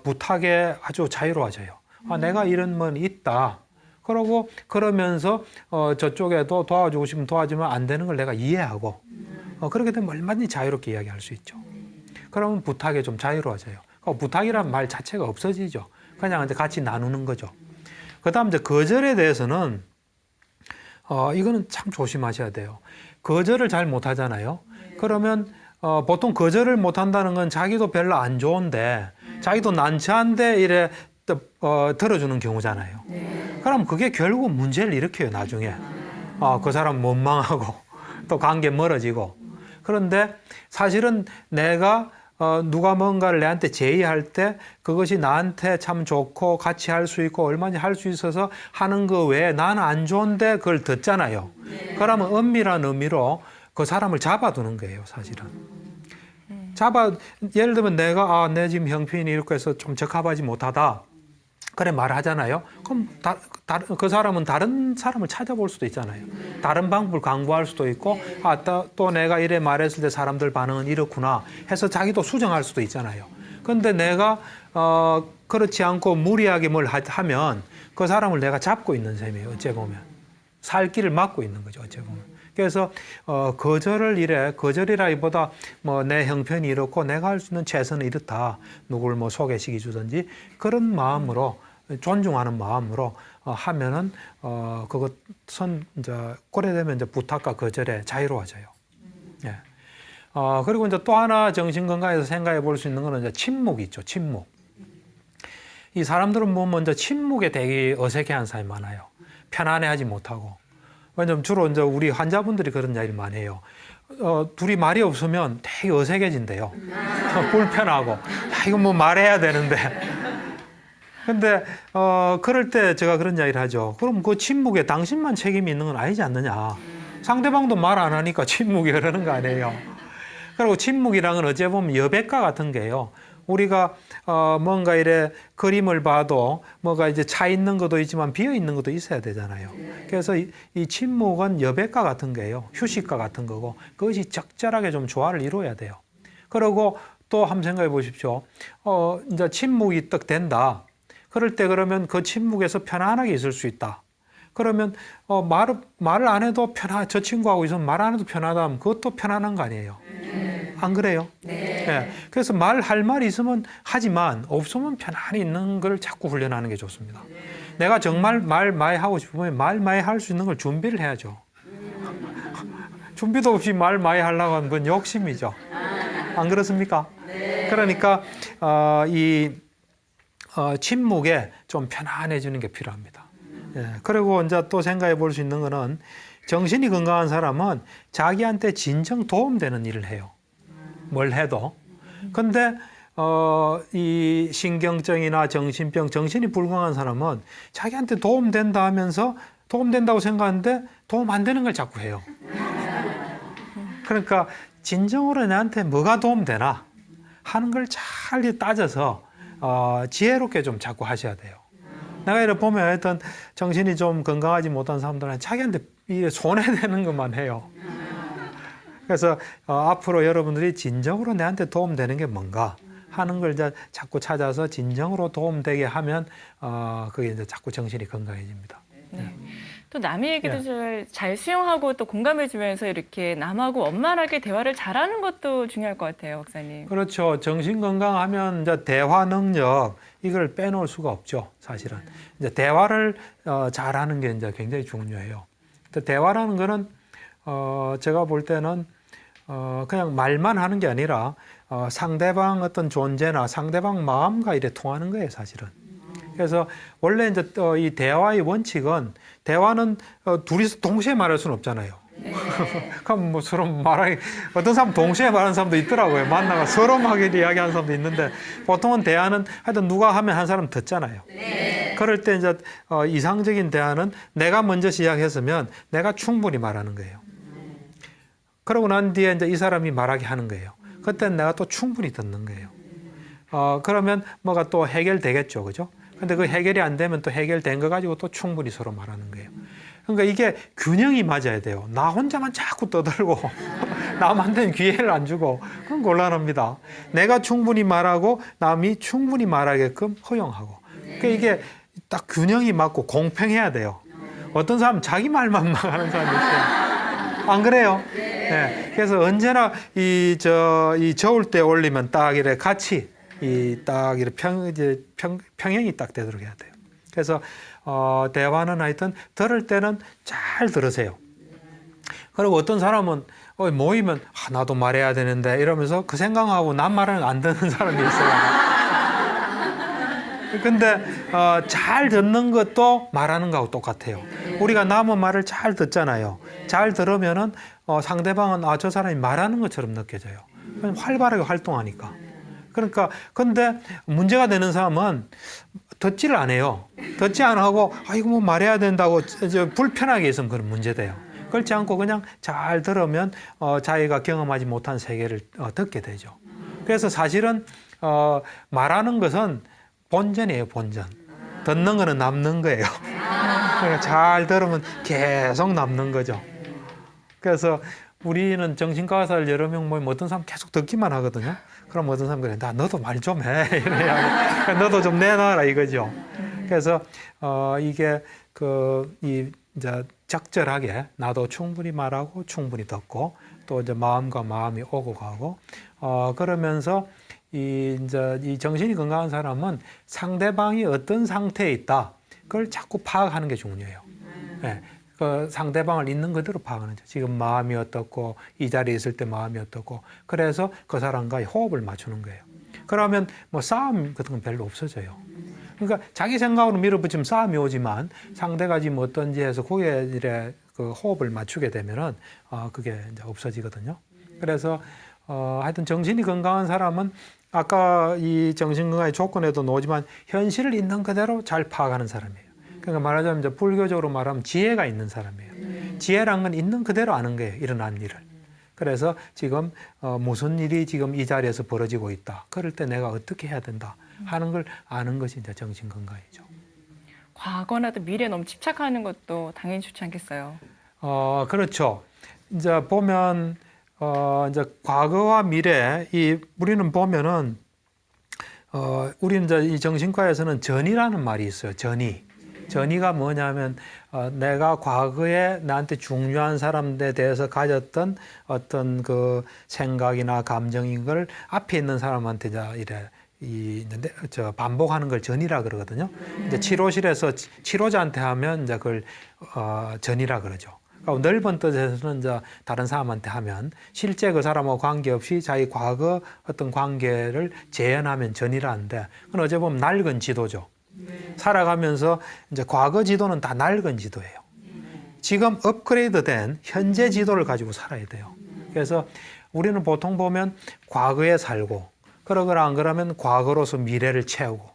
부탁에 아주 자유로워져요. 아, 내가 이런 건 있다. 그러고 그러면서 저쪽에도 도와주고 싶으면 도와주면 안 되는 걸 내가 이해하고 그렇게 되면 얼마든지 자유롭게 이야기할 수 있죠. 그러면 부탁에 좀 자유로워져요. 부탁이란 말 자체가 없어지죠. 그냥 이제 같이 나누는 거죠. 그다음 이제 거절에 대해서는 이거는 참 조심하셔야 돼요. 거절을 잘 못하잖아요. 그러면 보통 거절을 못한다는 건 자기도 별로 안 좋은데 자기도 난처한데 이래 들어주는 경우잖아요. 그럼 그게 결국 문제를 일으켜요 나중에. 그 사람 원망하고 또 관계 멀어지고. 그런데 사실은 내가 누가 뭔가를 내한테 제의할 때 그것이 나한테 참 좋고 같이 할 수 있고 얼마든지 할 수 있어서 하는 거 외에 나는 안 좋은데 그걸 듣잖아요. 그러면 은밀한 의미로 그 사람을 잡아두는 거예요 사실은. 예를 들면 내가 내 지금 형편이 이렇게 해서 좀 적합하지 못하다. 그래 말하잖아요. 그럼 그 사람은 다른 사람을 찾아볼 수도 있잖아요. 다른 방법을 강구할 수도 있고 또 내가 이래 말했을 때 사람들 반응은 이렇구나 해서 자기도 수정할 수도 있잖아요. 그런데 내가 그렇지 않고 무리하게 뭘 하면 그 사람을 내가 잡고 있는 셈이에요. 어째 보면. 살 길을 막고 있는 거죠. 어째 보면. 그래서 거절이라기보다 뭐 내 형편이 이렇고 내가 할 수 있는 최선은 이렇다. 누구를 뭐 소개시켜 주든지 그런 마음으로 존중하는 마음으로 하면은 그것은 이제 오래되면 이제 부탁과 거절에 자유로워져요. 예. 그리고 이제 또 하나 정신 건강에서 생각해 볼 수 있는 거는 이제 침묵이 있죠. 침묵. 이 사람들은 뭐 먼저 침묵에 되게 어색해하는 사람이 많아요. 편안해하지 못하고. 왜냐면 주로 이제 우리 환자분들이 그런 이야기를 많이 해요. 둘이 말이 없으면 되게 어색해진대요. 불편하고. 이거 뭐 말해야 되는데. 근데, 그럴 때 제가 그런 이야기를 하죠. 그럼 그 침묵에 당신만 책임이 있는 건 아니지 않느냐. 상대방도 말 안 하니까 침묵이 흐르는 거 아니에요. 그리고 침묵이란 건 어찌 보면 여백과 같은 게요. 우리가 뭔가 이래 그림을 봐도 뭐가 이제 차 있는 것도 있지만 비어 있는 것도 있어야 되잖아요. 그래서 이 침묵은 여백과 같은 게요. 휴식과 같은 거고 그것이 적절하게 좀 조화를 이루어야 돼요. 그리고 또 한번 생각해 보십시오. 이제 침묵이 딱 된다. 그럴 때 그러면 그 침묵에서 편안하게 있을 수 있다. 그러면 말을 안 해도 저 친구하고 있으면 말 안 해도 편하다 하면 그것도 편안한 거 아니에요. 안 그래요? 네. 네. 그래서 할 말이 있으면 하지만 없으면 편안히 있는 걸 자꾸 훈련하는 게 좋습니다. 내가 정말 말 많이 하고 싶으면 말 많이 할 수 있는 걸 준비를 해야죠. 준비도 없이 말 많이 하려고 하는 건 욕심이죠. 안 그렇습니까? 네. 그러니까 침묵에 좀 편안해지는 게 필요합니다. 예. 그리고 이제 또 생각해 볼 수 있는 거는 정신이 건강한 사람은 자기한테 진정 도움되는 일을 해요. 뭘 해도. 근데 이 신경증이나 정신병, 정신이 불건강한 사람은 자기한테 도움된다 하면서 도움된다고 생각하는데 도움 안 되는 걸 자꾸 해요. 그러니까 진정으로 나한테 뭐가 도움되나 하는 걸 잘 따져서 지혜롭게 좀 자꾸 하셔야 돼요. 내가 이렇게 보면 하여튼 정신이 좀 건강하지 못한 사람들은 자기한테 손해되는 것만 해요. 그래서 앞으로 여러분들이 진정으로 내한테 도움되는 게 뭔가 하는 걸 이제 자꾸 찾아서 진정으로 도움되게 하면 그게 이제 자꾸 정신이 건강해집니다. 네. 또 남의 얘기도 네. 잘 수용하고 또 공감해주면서 이렇게 남하고 원만하게 대화를 잘하는 것도 중요할 것 같아요, 박사님. 그렇죠. 정신 건강하면 이제 대화 능력 이걸 빼놓을 수가 없죠. 사실은 이제 대화를 잘하는 게 이제 굉장히 중요해요. 대화라는 거는 제가 볼 때는 그냥 말만 하는 게 아니라 상대방 어떤 존재나 상대방 마음과 이래 통하는 거예요, 사실은. 그래서 원래 이제 이 대화의 원칙은 대화는 둘이서 동시에 말할 수는 없잖아요. 네. 그럼 뭐 서로 어떤 사람 동시에 말하는 사람도 있더라고요. 만나가 서로 막 이야기하는 사람도 있는데 보통은 대화는 하여튼 누가 하면 한 사람 듣잖아요. 네. 그럴 때 이제 이상적인 대화는 내가 먼저 시작했으면 내가 충분히 말하는 거예요. 그러고 난 뒤에 이제 이 사람이 말하게 하는 거예요. 그때는 내가 또 충분히 듣는 거예요. 그러면 뭐가 또 해결되겠죠. 그죠? 근데 그 해결이 안 되면 또 해결된 거 가지고 또 충분히 서로 말하는 거예요. 그러니까 이게 균형이 맞아야 돼요. 나 혼자만 자꾸 떠들고 남한테는 기회를 안 주고 그건 곤란합니다. 내가 충분히 말하고 남이 충분히 말하게끔 허용하고. 그러니까 이게 딱 균형이 맞고 공평해야 돼요. 어떤 사람은 자기 말만 막 하는 사람이 있어요. 안 그래요? 네. 그래서 언제나 이 저울 때 올리면 딱 이래 같이 딱 이렇게 평행이 딱 되도록 해야 돼요. 그래서 대화는 하여튼 들을 때는 잘 들으세요. 그리고 어떤 사람은 모이면 나도 말해야 되는데 이러면서 그 생각하고 남 말은 안 듣는 사람이 있어요. 근데 잘 듣는 것도 말하는 거하고 똑같아요. 우리가 남의 말을 잘 듣잖아요. 잘 들으면은 상대방은 저 사람이 말하는 것처럼 느껴져요. 활발하게 활동하니까. 그러니까 근데 문제가 되는 사람은 듣지를 안 해요. 듣지 안 하고 이거 뭐 말해야 된다고 불편하게 있으면 그런 문제돼요. 그렇지 않고 그냥 잘 들으면 자기가 경험하지 못한 세계를 듣게 되죠. 그래서 사실은 말하는 것은 본전이에요, 본전. 듣는 거는 남는 거예요. 그러니까 잘 들으면 계속 남는 거죠. 그래서 우리는 정신과 의사를 여러 명 모이면 어떤 사람 계속 듣기만 하거든요. 그럼 어떤 사람 그래, 너도 말 좀 해. 이래야 너도 좀 내놔라 이거죠. 그래서 이게 이제 적절하게 나도 충분히 말하고 충분히 듣고 또 이제 마음과 마음이 오고 가고 그러면서 이제 이 정신이 건강한 사람은 상대방이 어떤 상태에 있다 그걸 자꾸 파악하는 게 중요해요. 네. 그 상대방을 있는 그대로 파악하는 거죠. 지금 마음이 어떻고 이 자리에 있을 때 마음이 어떻고 그래서 그 사람과의 호흡을 맞추는 거예요. 그러면 뭐 싸움 같은 건 별로 없어져요. 그러니까 자기 생각으로 밀어붙이면 싸움이 오지만 상대가 지금 어떤지 해서 거기에 이래 그 호흡을 맞추게 되면은 그게 이제 없어지거든요. 그래서 하여튼 정신이 건강한 사람은 아까 이 정신건강의 조건에도 나오지만 현실을 있는 그대로 잘 파악하는 사람이에요. 그러니까 말하자면 이제 불교적으로 말하면 지혜가 있는 사람이에요. 지혜란 건 있는 그대로 아는 거예요. 일어난 일을. 그래서 지금 무슨 일이 지금 이 자리에서 벌어지고 있다. 그럴 때 내가 어떻게 해야 된다 하는 걸 아는 것이 이제 정신건강이죠. 과거나 또 미래에 너무 집착하는 것도 당연히 좋지 않겠어요. 그렇죠. 이제 보면 이제 과거와 미래 우리는 보면은 우리는 이제 이 정신과에서는 전이라는 말이 있어요. 전이가 뭐냐면 내가 과거에 나한테 중요한 사람들에 대해서 가졌던 어떤 그 생각이나 감정인 걸 앞에 있는 사람한테 반복하는 걸 전이라 그러거든요. 이제 치료실에서 치료자한테 하면 이제 그걸 전이라 그러죠. 그러니까 넓은 뜻에서는 이제 다른 사람한테 하면 실제 그 사람하고 관계없이 자기 과거 어떤 관계를 재현하면 전이라는데 그건 어찌 보면 낡은 지도죠. 살아가면서 이제 과거 지도는 다 낡은 지도예요. 지금 업그레이드된 현재 지도를 가지고 살아야 돼요. 그래서 우리는 보통 보면 과거에 살고 그러거나 안 그러면 과거로서 미래를 채우고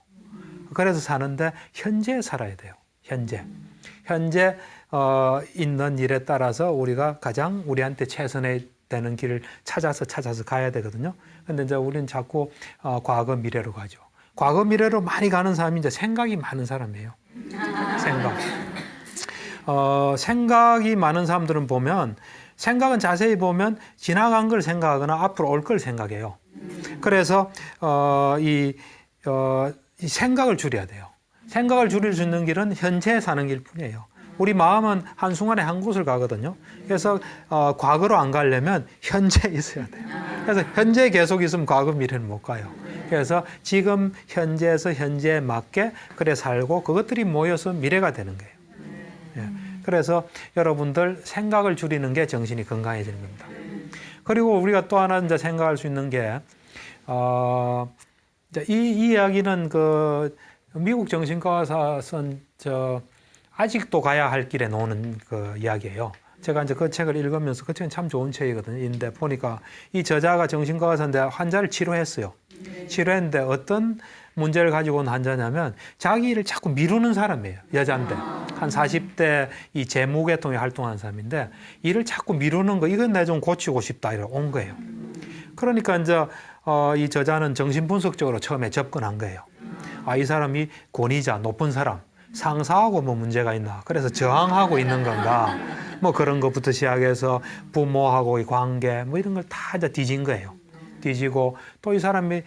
그래서 사는데 현재에 살아야 돼요. 현재 있는 일에 따라서 우리가 가장 우리한테 최선의 되는 길을 찾아서 가야 되거든요. 근데 이제 우리는 자꾸 과거 미래로 가죠. 과거 미래로 많이 가는 사람이 이제 생각이 많은 사람이에요. 생각이 많은 사람들은 보면 생각은 자세히 보면 지나간 걸 생각하거나 앞으로 올 걸 생각해요. 그래서 이 생각을 줄여야 돼요. 생각을 줄일 수 있는 길은 현재에 사는 길뿐이에요. 우리 마음은 한순간에 한 곳을 가거든요. 그래서 과거로 안 가려면 현재에 있어야 돼요. 그래서 현재에 계속 있으면 과거 미래는 못 가요. 그래서 지금 현재에서 현재에 맞게 그래 살고 그것들이 모여서 미래가 되는 거예요. 예. 그래서 여러분들 생각을 줄이는 게 정신이 건강해지는 겁니다. 그리고 우리가 또 하나 이제 생각할 수 있는 게 이 이야기는 그 미국 정신과사 쓴 아직도 가야 할 길에 나오는 그 이야기예요. 제가 이제 그 책을 읽으면서 그 책은 참 좋은 책이거든요. 인데 보니까 이 저자가 정신과 의사인데 환자를 치료했어요. 치료했는데 어떤 문제를 가지고 온 환자냐면 자기 일을 자꾸 미루는 사람이에요. 여자인데. 한 40대 이 재무계통에 활동하는 사람인데 일을 자꾸 미루는 거 이건 내가 좀 고치고 싶다 이러 온 거예요. 그러니까 이제 이 저자는 정신분석적으로 처음에 접근한 거예요. 이 사람이 권위자, 높은 사람, 상사하고 뭐 문제가 있나. 그래서 저항하고 있는 건가. 뭐 그런 것부터 시작해서 부모하고의 관계 뭐 이런 걸 다 이제 뒤진 거예요. 뒤지고 또 이 사람이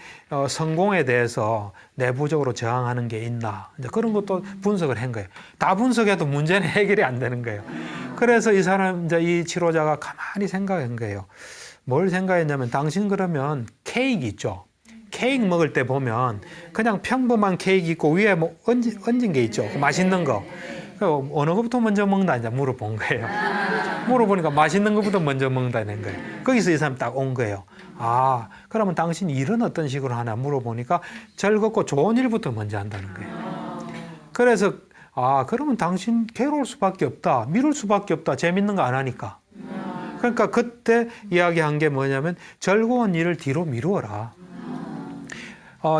성공에 대해서 내부적으로 저항하는 게 있나. 이제 그런 것도 분석을 한 거예요. 다 분석해도 문제는 해결이 안 되는 거예요. 그래서 이 사람, 이제 이 치료자가 가만히 생각한 거예요. 뭘 생각했냐면 당신 그러면 케이크 있죠. 케이크 먹을 때 보면 그냥 평범한 케이크 있고 위에 뭐 얹은 게 있죠. 맛있는 거. 어느 것부터 먼저 먹는다 이제 물어본 거예요. 물어보니까 맛있는 것부터 먼저 먹는다는 거예요. 거기서 이 사람 딱 온 거예요. 그러면 당신 일은 어떤 식으로 하나 물어보니까 즐겁고 좋은 일부터 먼저 한다는 거예요. 그래서 그러면 당신 괴로울 수밖에 없다. 미룰 수밖에 없다. 재밌는 거 안 하니까. 그러니까 그때 이야기한 게 뭐냐면 즐거운 일을 뒤로 미루어라.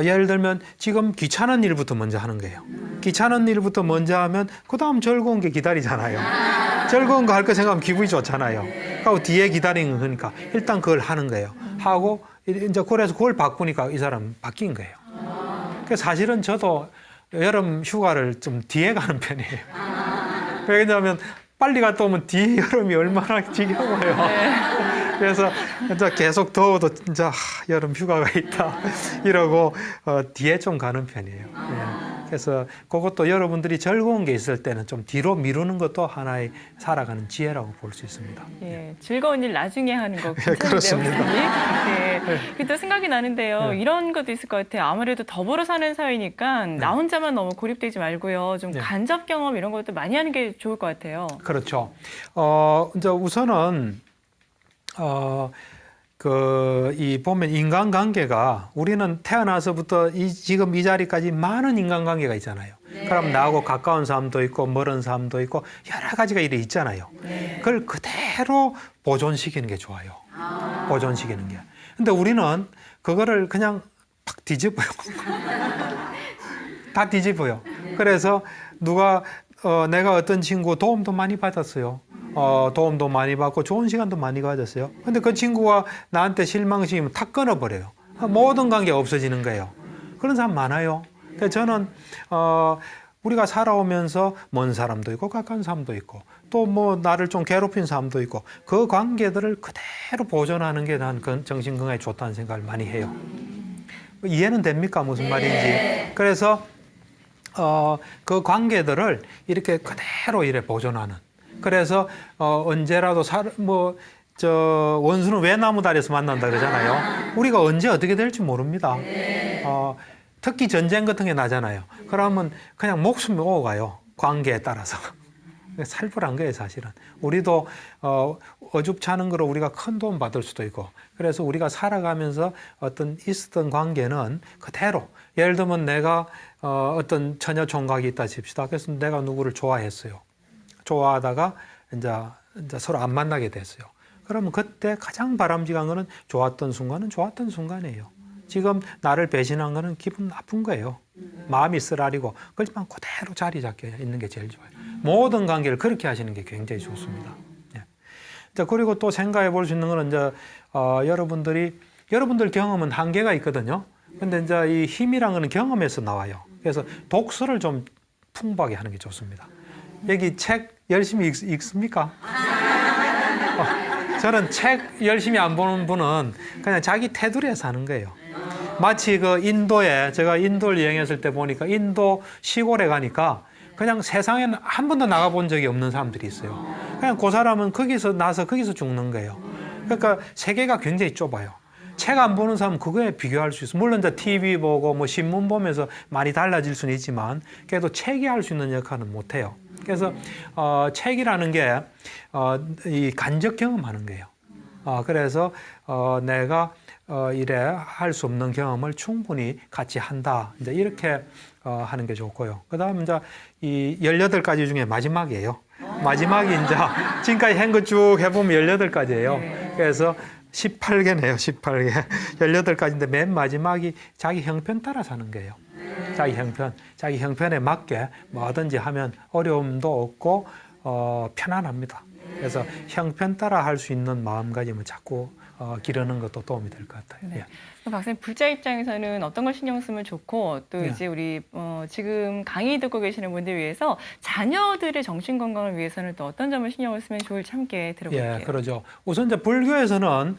예를 들면 지금 귀찮은 일부터 먼저 하는 거예요. 귀찮은 일부터 먼저 하면 그 다음 즐거운 게 기다리잖아요. 즐거운 거 할 거 생각하면 기분이 좋잖아요. 그리고 뒤에 기다리는 거니까 일단 그걸 하는 거예요. 하고 이제 그래서 그걸 바꾸니까 이 사람 바뀐 거예요. 그래서 사실은 저도 여름 휴가를 좀 뒤에 가는 편이에요. 왜냐하면 빨리 갔다 오면 뒤에 여름이 얼마나 지겨워요. 그래서 이제 계속 더워도 진짜 여름 휴가가 있다 이러고 뒤에 좀 가는 편이에요. 그래서 그것도 여러분들이 즐거운 게 있을 때는 좀 뒤로 미루는 것도 하나의 살아가는 지혜라고 볼 수 있습니다. 예, 즐거운 일 나중에 하는 거 그렇습니다. 네. 또 생각이 나는데요. 이런 것도 있을 것 같아요. 아무래도 더불어 사는 사회니까 나 혼자만 너무 고립되지 말고요. 좀 간접 경험 이런 것도 많이 하는 게 좋을 것 같아요. 그렇죠. 이제 우선은 이 보면 인간관계가 우리는 태어나서부터 지금 이 자리까지 많은 인간관계가 있잖아요. 그럼 나하고 가까운 사람도 있고 멀은 사람도 있고 여러 가지가 이래 있잖아요. 그걸 그대로 보존시키는 게 좋아요. 보존시키는 게. 근데 우리는 그거를 그냥 팍 뒤집어요. 다 뒤집어요. 그래서 내가 어떤 친구 도움도 많이 받았어요. 도움도 많이 받고 좋은 시간도 많이 가졌어요. 근데 그 친구가 나한테 실망시키면 탁 끊어버려요. 모든 관계가 없어지는 거예요. 그런 사람 많아요. 그래서 저는 우리가 살아오면서 먼 사람도 있고 가까운 사람도 있고 또 뭐 나를 좀 괴롭힌 사람도 있고 그 관계들을 그대로 보존하는 게 난 정신건강에 좋다는 생각을 많이 해요. 이해는 됩니까? 무슨 말인지. 그래서 그 관계들을 이렇게 그대로 이래 보존하는. 그래서 언제라도 원수는 왜 나무다리에서 만난다 그러잖아요. 우리가 언제 어떻게 될지 모릅니다. 특히 전쟁 같은 게 나잖아요. 그러면 그냥 목숨이 오가요. 관계에 따라서. 살벌한 거예요, 사실은. 우리도 어줍찮은 거로 우리가 큰 도움 받을 수도 있고. 그래서 우리가 살아가면서 어떤 있었던 관계는 그대로. 예를 들면 내가 어떤 처녀 총각이 있다 칩시다. 그래서 내가 누구를 좋아했어요. 좋아하다가 이제 서로 안 만나게 됐어요. 그러면 그때 가장 바람직한 거는 좋았던 순간은 좋았던 순간이에요. 지금 나를 배신한 거는 기분 나쁜 거예요. 마음이 쓰라리고 그렇지만 그대로 자리 잡게 있는 게 제일 좋아요. 모든 관계를 그렇게 하시는 게 굉장히 좋습니다. 자, 그리고 또 생각해 볼 수 있는 거는 이제 여러분들 경험은 한계가 있거든요. 근데 이제 이 힘이란 거는 경험에서 나와요. 그래서 독서를 좀 풍부하게 하는 게 좋습니다. 여기 책 열심히 읽습니까? 저는 책 열심히 안 보는 분은 그냥 자기 테두리에 사는 거예요. 마치 제가 인도를 여행했을 때 보니까 인도 시골에 가니까 그냥 세상에는 한 번도 나가본 적이 없는 사람들이 있어요. 그냥 그 사람은 거기서 나서 거기서 죽는 거예요. 그러니까 세계가 굉장히 좁아요. 책 안 보는 사람은 그거에 비교할 수 있어요. 물론 이제 TV 보고 뭐 신문 보면서 많이 달라질 수는 있지만 그래도 책이 할 수 있는 역할은 못 해요. 그래서 책이라는 게 이 간접 경험하는 거예요. 그래서 내가 이래 할 수 없는 경험을 충분히 같이 한다. 이제 이렇게 하는 게 좋고요. 그다음 이제 이 18가지 중에 마지막이에요. 마지막이 이제 지금까지 한 거 쭉 해보면 18가지예요. 그래서 18개네요. 18개. 18가지인데 맨 마지막이 자기 형편 따라 사는 거예요. 자기 형편에 맞게 뭐든지 하면 어려움도 없고 편안합니다. 그래서 형편 따라 할 수 있는 마음가짐을 자꾸 기르는 것도 도움이 될 것 같아요. 네. 박사님, 불자 입장에서는 어떤 걸 신경 쓰면 좋고 또 이제 우리 지금 강의 듣고 계시는 분들 위해서 자녀들의 정신 건강을 위해서는 또 어떤 점을 신경을 쓰면 좋을지 함께 들어볼게요. 예, 그러죠. 우선 이제 불교에서는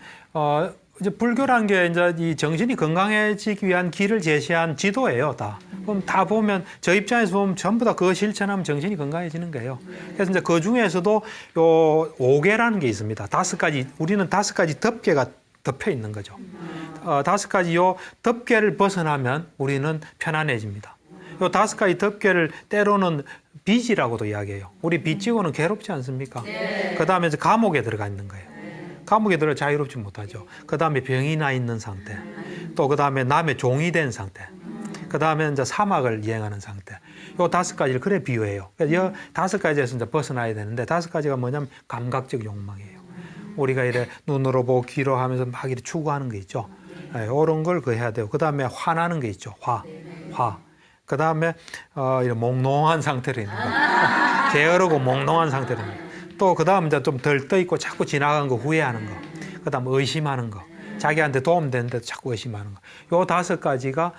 이제 불교란 게 이제 이 정신이 건강해지기 위한 길을 제시한 지도예요, 다. 그럼 다 보면 저 입장에서 보면 전부 다 그거 실천하면 정신이 건강해지는 거예요. 그래서 이제 그 중에서도 요 5개라는 게 있습니다. 우리는 5가지 덮개가 덮여 있는 거죠. 5가지 요 덮개를 벗어나면 우리는 편안해집니다. 요 5가지 덮개를 때로는 빚이라고도 이야기해요. 우리 빚지고는 괴롭지 않습니까? 네. 그 다음에 이제 감옥에 들어가 있는 거예요. 감옥에 들어 자유롭지 못하죠. 그 다음에 병이 나 있는 상태. 또 그 다음에 남의 종이 된 상태. 그 다음에 이제 사막을 이행하는 상태. 요 5가지를 그래 비유해요. 그래서 이 5가지에서 이제 벗어나야 되는데 5가지가 뭐냐면 감각적 욕망이에요. 우리가 이래 눈으로 보고 귀로 하면서 막 이렇게 추구하는 거 있죠. 이런 걸 해야 돼요. 그 다음에 화나는 게 있죠. 화. 그 다음에 이런 몽롱한 상태로 있는 거. 게으르고 몽롱한 상태로 있는 거. 또 그 다음 이제 좀 덜 떠 있고 자꾸 지나간 거 후회하는 거. 그 다음 의심하는 거. 자기한테 도움되는데도 자꾸 의심하는 거. 요 5가지가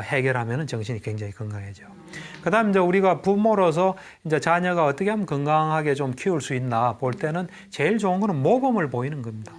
해결하면 정신이 굉장히 건강해져요. 그 다음 이제 우리가 부모로서 이제 자녀가 어떻게 하면 건강하게 좀 키울 수 있나 볼 때는 제일 좋은 거는 모범을 보이는 겁니다.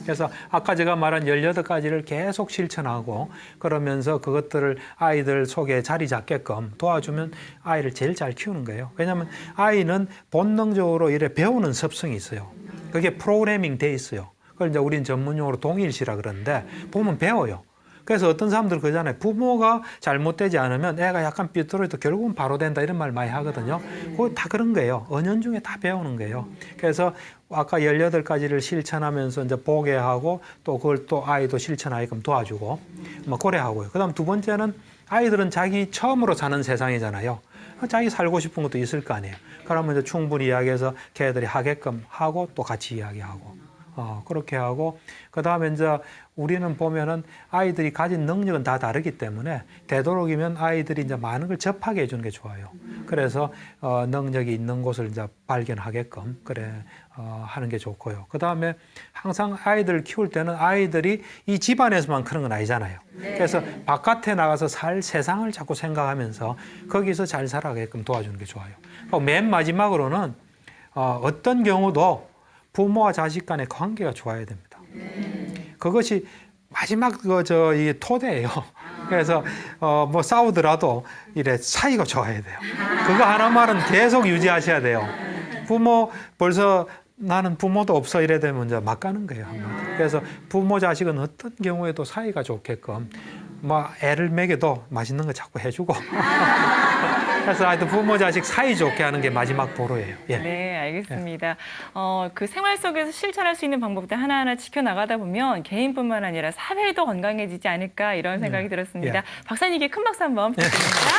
그래서 아까 제가 말한 18가지를 계속 실천하고 그러면서 그것들을 아이들 속에 자리 잡게끔 도와주면 아이를 제일 잘 키우는 거예요. 왜냐하면 아이는 본능적으로 이래 배우는 습성이 있어요. 그게 프로그래밍 돼 있어요. 그걸 이제 우리는 전문용어로 동일시라 그러는데 보면 배워요. 그래서 어떤 사람들 그러잖아요. 부모가 잘못되지 않으면 애가 약간 삐뚤어도 결국은 바로 된다 이런 말 많이 하거든요. 그거 다 그런 거예요. 은연중에 다 배우는 거예요. 그래서 아까 18가지를 실천하면서 이제 보게 하고 또 그걸 또 아이도 실천하게끔 도와주고 뭐 그래 하고요. 그다음 두 번째는 아이들은 자기 처음으로 사는 세상이잖아요. 자기 살고 싶은 것도 있을 거 아니에요. 그러면 이제 충분히 이야기해서 걔들이 하게끔 하고 또 같이 이야기하고 그렇게 하고 그다음에 이제 우리는 보면은 아이들이 가진 능력은 다 다르기 때문에 되도록이면 아이들이 이제 많은 걸 접하게 해주는 게 좋아요. 그래서 능력이 있는 곳을 이제 발견하게끔 하는 게 좋고요. 그다음에 항상 아이들을 키울 때는 아이들이 이 집안에서만 그런 건 아니잖아요. 그래서 바깥에 나가서 살 세상을 자꾸 생각하면서 거기서 잘 살아가게끔 도와주는 게 좋아요. 맨 마지막으로는 어떤 경우도 부모와 자식 간의 관계가 좋아야 됩니다. 그것이 마지막 이 토대예요. 그래서 뭐 싸우더라도 이래 사이가 좋아야 돼요. 그거 하나만은 계속 유지하셔야 돼요. 부모 벌써 나는 부모도 없어 이래 되면 이제 막 가는 거예요. 그래서 부모 자식은 어떤 경우에도 사이가 좋게끔 뭐 애를 먹여도 맛있는 거 자꾸 해주고 그래서 하여튼 부모 자식 사이 좋게 하는 게 마지막 보루예요. 예. 네, 알겠습니다. 그 생활 속에서 실천할 수 있는 방법들 하나하나 지켜나가다 보면 개인뿐만 아니라 사회도 건강해지지 않을까 이런 생각이 들었습니다. 예. 박사님께 큰 박수 한번 부탁드립니다.